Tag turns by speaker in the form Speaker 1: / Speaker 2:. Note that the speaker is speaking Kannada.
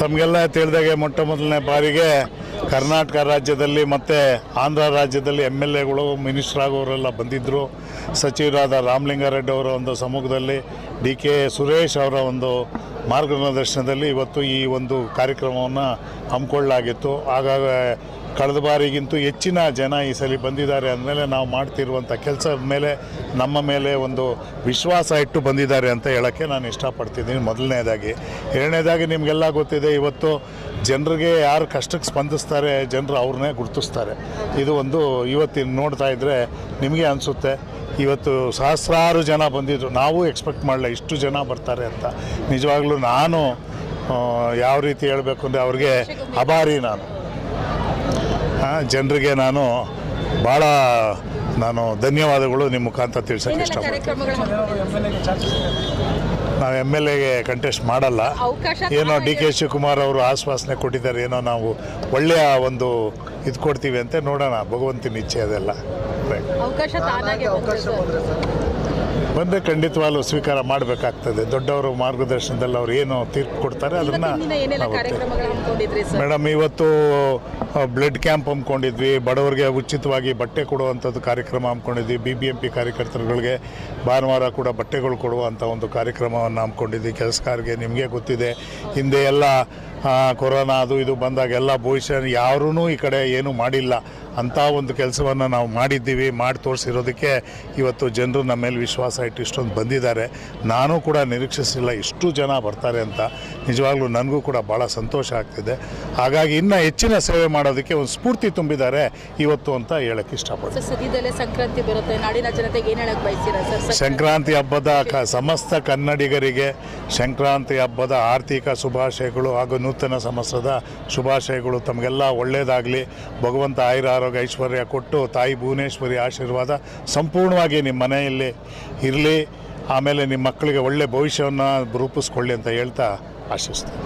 Speaker 1: ತಮಗೆಲ್ಲ ತಿಳಿದಾಗೆ ಮೊಟ್ಟ ಮೊದಲನೇ ಬಾರಿಗೆ ಕರ್ನಾಟಕ ರಾಜ್ಯದಲ್ಲಿ ಮತ್ತು ಆಂಧ್ರ ರಾಜ್ಯದಲ್ಲಿ MLAಗಳು ಮಿನಿಸ್ಟರ್ ಆಗೋರೆಲ್ಲ ಬಂದಿದ್ದರು. ಸಚಿವರಾದ ರಾಮಲಿಂಗಾರೆಡ್ಡಿ ಅವರ ಒಂದು ಸಮ್ಮುಖದಲ್ಲಿ DK ಸುರೇಶ್ ಅವರ ಒಂದು ಮಾರ್ಗದರ್ಶನದಲ್ಲಿ ಇವತ್ತು ಈ ಒಂದು ಕಾರ್ಯಕ್ರಮವನ್ನು ಹಮ್ಮಿಕೊಳ್ಳಲಾಗಿತ್ತು. ಹಾಗಾಗಿ ಕಳೆದ ಬಾರಿಗಿಂತೂ ಹೆಚ್ಚಿನ ಜನ ಈ ಸಲ ಬಂದಿದ್ದಾರೆ ಅಂದಮೇಲೆ ನಾವು ಮಾಡ್ತಿರುವಂಥ ಕೆಲಸದ ಮೇಲೆ ನಮ್ಮ ಮೇಲೆ ಒಂದು ವಿಶ್ವಾಸ ಇಟ್ಟು ಬಂದಿದ್ದಾರೆ ಅಂತ ಹೇಳೋಕ್ಕೆ ನಾನು ಇಷ್ಟಪಡ್ತಿದ್ದೀನಿ. ಮೊದಲನೇದಾಗಿ. ಎರಡನೇದಾಗಿ ನಿಮಗೆಲ್ಲ ಗೊತ್ತಿದೆ, ಇವತ್ತು ಜನರಿಗೆ ಯಾರು ಕಷ್ಟಕ್ಕೆ ಸ್ಪಂದಿಸ್ತಾರೆ ಜನರು ಅವ್ರನ್ನೇ ಗುರುತಿಸ್ತಾರೆ. ಇದು ಒಂದು ಇವತ್ತಿನ ನೋಡ್ತಾ ಇದ್ದರೆ ನಿಮಗೆ ಅನಿಸುತ್ತೆ, ಇವತ್ತು ಸಹಸ್ರಾರು ಜನ ಬಂದಿದ್ದರು. ನಾವು ಎಕ್ಸ್ಪೆಕ್ಟ್ ಮಾಡಲ್ಲ ಇಷ್ಟು ಜನ ಬರ್ತಾರೆ ಅಂತ. ನಿಜವಾಗ್ಲೂ ನಾನು ಯಾವ ರೀತಿ ಹೇಳಬೇಕು ಅಂದರೆ ಅವ್ರಿಗೆ ಆಭಾರಿ. ನಾನು ಜನರಿಗೆ ಭಾಳ ಧನ್ಯವಾದಗಳು ನಿಮ್ಮ ಮುಖಾಂತರ ತಿಳಿಸೋಕ್ಕೆ ಇಷ್ಟಪಡ್ತೀನಿ. ನಾವು MLAಗೆ ಕಂಟೆಸ್ಟ್ ಮಾಡಲ್ಲ. ಏನೋ DK ಶಿವಕುಮಾರ್ ಅವರು ಆಶ್ವಾಸನೆ ಕೊಟ್ಟಿದ್ದಾರೆ, ಏನೋ ನಾವು ಒಳ್ಳೆಯ ಒಂದು ಇದು ಕೊಡ್ತೀವಿ ಅಂತ ನೋಡೋಣ. ಭಗವಂತನ ಇಚ್ಛೆ ಅದೆಲ್ಲ. ಬಂದರೆ ಖಂಡಿತವಾಗ್ಲೂ ಸ್ವೀಕಾರ ಮಾಡಬೇಕಾಗ್ತದೆ. ದೊಡ್ಡವರು ಮಾರ್ಗದರ್ಶನದಲ್ಲಿ ಅವ್ರು ಏನು ತೀರ್ಪು ಕೊಡ್ತಾರೆ ಅದನ್ನು. ಮೇಡಮ್, ಇವತ್ತು ಬ್ಲಡ್ ಕ್ಯಾಂಪ್ ಹಮ್ಮಿಕೊಂಡಿದ್ವಿ. ಬಡವರಿಗೆ ಉಚಿತವಾಗಿ ಬಟ್ಟೆ ಕೊಡುವಂಥದ್ದು ಕಾರ್ಯಕ್ರಮ ಹಮ್ಮಿಕೊಂಡಿದ್ವಿ. BBMP ಕಾರ್ಯಕರ್ತರುಗಳಿಗೆ ಭಾನುವಾರ ಕೂಡ ಬಟ್ಟೆಗಳು ಕೊಡುವಂಥ ಒಂದು ಕಾರ್ಯಕ್ರಮವನ್ನು ಹಮ್ಮಿಕೊಂಡಿದ್ವಿ. ಕೆಲಸಗಾರರಿಗೆ ನಿಮಗೆ ಗೊತ್ತಿದೆ, ಹಿಂದೆ ಎಲ್ಲ ಕೊರೋನಾ ಅದು ಇದು ಬಂದಾಗೆಲ್ಲ ಬಹುಶಃ ಯಾರೂ ಈ ಕಡೆ ಏನೂ ಮಾಡಿಲ್ಲ ಅಂಥ ಒಂದು ಕೆಲಸವನ್ನು ನಾವು ಮಾಡಿದ್ದೀವಿ. ಮಾಡಿ ತೋರಿಸಿರೋದಕ್ಕೆ ಇವತ್ತು ಜನರು ನಮ್ಮ ಮೇಲೆ ವಿಶ್ವಾಸ ಇಟ್ಟು ಇಷ್ಟೊಂದು ಬಂದಿದ್ದಾರೆ. ನಾನು ಕೂಡ ನಿರೀಕ್ಷಿಸಿಲ್ಲ ಇಷ್ಟು ಜನ ಬರ್ತಾರೆ ಅಂತ. ನಿಜವಾಗ್ಲೂ ನನಗೂ ಕೂಡ ಭಾಳ ಸಂತೋಷ ಆಗ್ತಿದೆ. ಹಾಗಾಗಿ ಇನ್ನೂ ಹೆಚ್ಚಿನ ಸೇವೆ ಮಾಡೋದಕ್ಕೆ ಒಂದು ಸ್ಫೂರ್ತಿ ತುಂಬಿದ್ದಾರೆ ಇವತ್ತು ಅಂತ ಹೇಳೋಕ್ಕೆ ಇಷ್ಟಪಡ್ತೀನಿ.
Speaker 2: ಸದ್ಯದಲ್ಲೇ ಸಂಕ್ರಾಂತಿ ಬರುತ್ತೆ, ನಾಡಿನ ಜನತೆಗೆ ಏನು ಹೇಳಕ್ಕೆ ಬಯಸ್ತೀರಾ ಸರ್?
Speaker 1: ಸಂಕ್ರಾಂತಿ ಹಬ್ಬದ ಸಮಸ್ತ ಕನ್ನಡಿಗರಿಗೆ ಸಂಕ್ರಾಂತಿ ಹಬ್ಬದ ಆರ್ಥಿಕ ಶುಭಾಶಯಗಳು ಹಾಗೂ ನೂತನ ಸಂವತ್ಸರದ ಶುಭಾಶಯಗಳು. ತಮಗೆಲ್ಲ ಒಳ್ಳೆಯದಾಗಲಿ. ಭಗವಂತ ಆಯುರ ಆರೋಗ್ಯ ಐಶ್ವರ್ಯ ಕೊಟ್ಟು ತಾಯಿ ಭುವನೇಶ್ವರಿ ಆಶೀರ್ವಾದ ಸಂಪೂರ್ಣವಾಗಿ ನಿಮ್ಮ ಮನೆಯಲ್ಲಿ ಇರಲಿ. ಆಮೇಲೆ ನಿಮ್ಮ ಮಕ್ಕಳಿಗೆ ಒಳ್ಳೆಯ ಭವಿಷ್ಯವನ್ನು ರೂಪಿಸ್ಕೊಳ್ಳಿ ಅಂತ ಹೇಳ್ತಾ ಆಶಿಸ್ತೀನಿ.